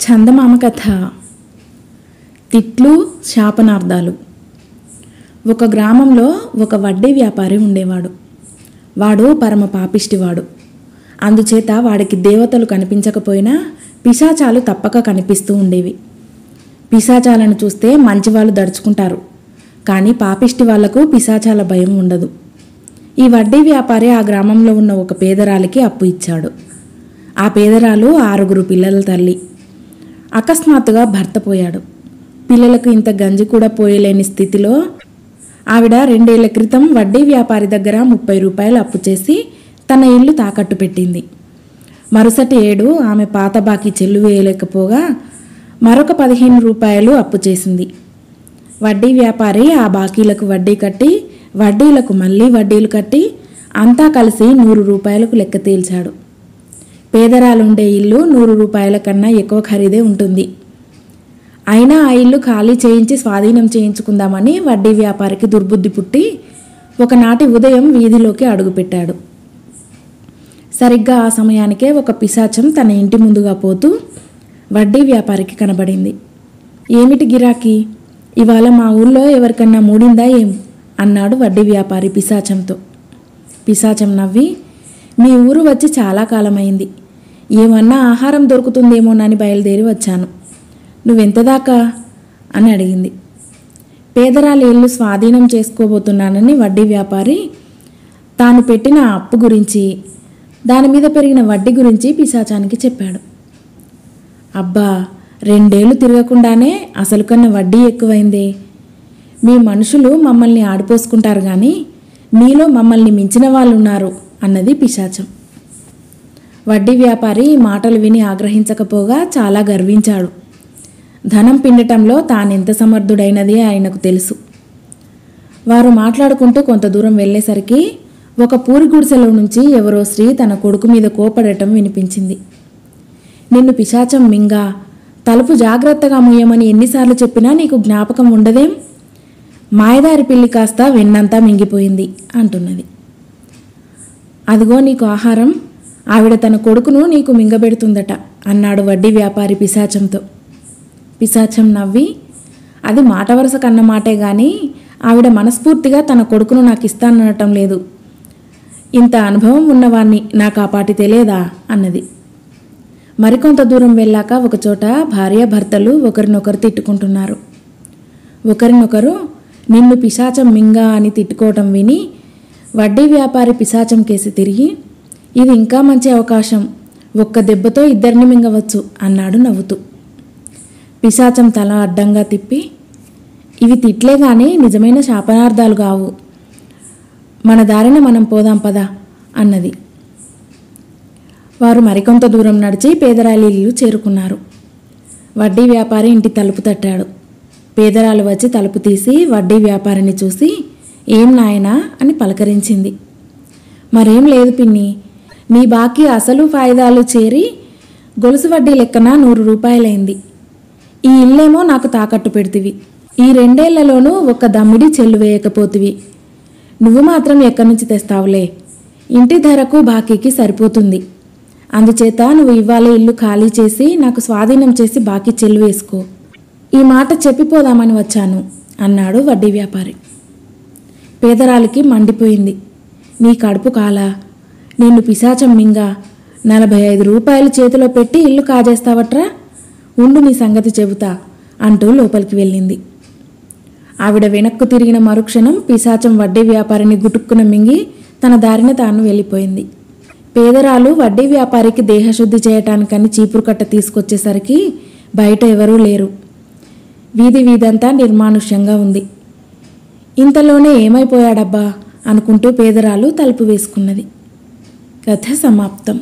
చందమామ కథ. తిట్లు, శాపనార్థాలు. ఒక గ్రామంలో ఒక వడ్డీ వ్యాపారి ఉండేవాడు. వాడు పరమ పాపిష్టివాడు. అందుచేత వాడికి దేవతలు కనిపించకపోయినా పిశాచాలు తప్పక కనిపిస్తూ ఉండేవి. పిశాచాలను చూస్తే మంచివాళ్ళు దడుచుకుంటారు, కానీ పాపిష్టి వాళ్లకు పిశాచాల భయం ఉండదు. ఈ వడ్డీ వ్యాపారి ఆ గ్రామంలో ఉన్న ఒక పేదరాలికి అప్పు ఇచ్చాడు. ఆ పేదరాలు 6 పిల్లల తల్లి. అకస్మాత్తుగా భర్త పోయాడు. పిల్లలకు ఇంత గంజి కూడా పోయలేని స్థితిలో ఆవిడ 2 ఏళ్ల క్రితం వడ్డీ వ్యాపారి దగ్గర 30 రూపాయలు అప్పు చేసి తన ఇల్లు తాకట్టు పెట్టింది. మరుసటి ఏడు ఆమె పాత బాకీ చెల్లు వేయలేకపోగా మరొక 15 రూపాయలు అప్పు చేసింది. వడ్డీ వ్యాపారి ఆ బాకీలకు వడ్డీ కట్టి, వడ్డీలకు మళ్ళీ వడ్డీలు కట్టి అంతా కలిసి 100 రూపాయలకు లెక్క తేల్చాడు. పేదరాలుండే ఇల్లు 100 రూపాయల కన్నా ఎక్కువ ఖరీదే ఉంటుంది. అయినా ఆ ఇల్లు ఖాళీ చేయించి స్వాధీనం చేయించుకుందామని వడ్డీ వ్యాపారికి దుర్బుద్ధి పుట్టి ఒకనాటి ఉదయం వీధిలోకి అడుగుపెట్టాడు. సరిగ్గా ఆ సమయానికే ఒక పిశాచం తన ఇంటి ముందుగా పోతూ వడ్డీ వ్యాపారికి కనబడింది. ఏమిటి గిరాకీ, ఇవాళ మా ఊళ్ళో ఎవరికన్నా మూడిందా ఏం అన్నాడు వడ్డీ వ్యాపారి పిశాచంతో. పిశాచం నవ్వి, మీ ఊరు వచ్చి చాలా కాలమైంది, ఏమన్నా ఆహారం దొరుకుతుందేమోనని బయలుదేరి వచ్చాను. నువ్వెంతదాకా అని అడిగింది. పేదరాలి ఇల్లు స్వాధీనం చేసుకోబోతున్నానని వడ్డీ వ్యాపారి తాను పెట్టిన అప్పు గురించి, దాని మీద పెరిగిన వడ్డీ గురించి పిశాచానికి చెప్పాడు. అబ్బా, 2 ఏళ్ళు తిరగకుండానే అసలు కన్నా వడ్డీ ఎక్కువైందే. మీ మనుషులు మమ్మల్ని ఆడిపోసుకుంటారు కానీ మీలో మమ్మల్ని మించిన వాళ్ళు ఉన్నారు అన్నది పిశాచం. వడ్డీ వ్యాపారి ఈ మాటలు విని ఆగ్రహించకపోగా చాలా గర్వించాడు. ధనం పిండటంలో తానెంత సమర్థుడైనది ఆయనకు తెలుసు. వారు మాట్లాడుకుంటూ కొంత దూరం వెళ్ళేసరికి ఒక పూరి గుడిసెలో నుంచి ఎవరో స్త్రీ తన కొడుకు మీద కోపడటం వినిపించింది. నిన్ను పిశాచం మింగా, తలుపు జాగ్రత్తగా ముయ్యమని ఎన్నిసార్లు చెప్పినా నీకు జ్ఞాపకం ఉండదేం? మాయదారి పిల్లి కాస్త వెన్నంతా మింగిపోయింది అంటున్నది. అదిగో నీకు ఆహారం, ఆవిడ తన కొడుకును నీకు మింగబెడుతుందట అన్నాడు వడ్డీ వ్యాపారి పిశాచంతో. పిశాచం నవ్వి, అది మాట వరుస కన్న మాటే గాని ఆవిడ మనస్ఫూర్తిగా తన కొడుకును నాకు ఇస్తాననటం లేదు. ఇంత అనుభవం ఉన్నవాణ్ణి నాకు ఆ పాటి తెలియదా అన్నది. మరికొంత దూరం వెళ్ళాక ఒకచోట భార్యాభర్తలు ఒకరినొకరు తిట్టుకుంటున్నారు. ఒకరినొకరు నిన్ను పిశాచం మింగా అని తిట్టుకోవటం విని వడ్డీ వ్యాపారి పిశాచం కేసి తిరిగి, ఇది ఇంకా మంచి అవకాశం, ఒక్క దెబ్బతో 2 మింగవచ్చు అన్నాడు నవ్వుతూ. పిశాచం తల అడ్డంగా తిప్పి, ఇవి తిట్లే గాని నిజమైన శాపనార్థాలు కావు, మన దారిన మనం పోదాం పదా అన్నది. వారు మరికొంత దూరం నడిచి పేదరాలి ఇల్లు చేరుకున్నారు. వడ్డీ వ్యాపారి ఇంటి తలుపు తట్టాడు. పేదరాలు వచ్చి తలుపు తీసి వడ్డీ వ్యాపారిని చూసి, ఏం నాయనా అని పలకరించింది. మరేం లేదు పిన్ని, నీ బాకీ అసలు ఫాయిదాలు చేరి గొలుసు వడ్డీ లెక్కన 100 రూపాయలైంది. ఈ ఇల్లేమో నాకు తాకట్టు పెడితివి. ఈ 2 ఏళ్లలోనూ ఒక్క దమ్మిడి చెల్లు వేయకపోతివి. నువ్వు మాత్రం ఎక్కడి నుంచి తెస్తావులే, ఇంటి ధరకు బాకీకి సరిపోతుంది. అందుచేత నువ్వు ఇవాళ ఇల్లు ఖాళీ చేసి నాకు స్వాధీనం చేసి బాకీ చెల్లు వేసుకో. ఈ మాట చెప్పిపోదామని వచ్చాను అన్నాడు వడ్డీ వ్యాపారి. పేదరాలికి మండిపోయింది. నీ కడుపు కాలా, నిన్ను పిశాచం మింగా 45 రూపాయలు చేతిలో పెట్టి ఇల్లు కాజేస్తావట్రా, ఉండు నీ సంగతి చెబుతా అంటూ లోపలికి వెళ్ళింది. ఆవిడ వెనక్కు తిరిగిన మరుక్షణం పిశాచం వడ్డీ వ్యాపారిని గుటుక్కున మింగి తన దారిన తాను వెళ్ళిపోయింది. పేదరాలు వడ్డీ వ్యాపారికి దేహశుద్ధి చేయటానికని చీపురు కట్ట తీసుకొచ్చేసరికి బయట ఎవరూ లేరు. వీధంతా నిర్మానుష్యంగా ఉంది. ఇంతలోనే ఏమైపోయాడబ్బా అనుకుంటూ పేదరాలు తలుపు వేసుకున్నది. కథ సమాప్తం.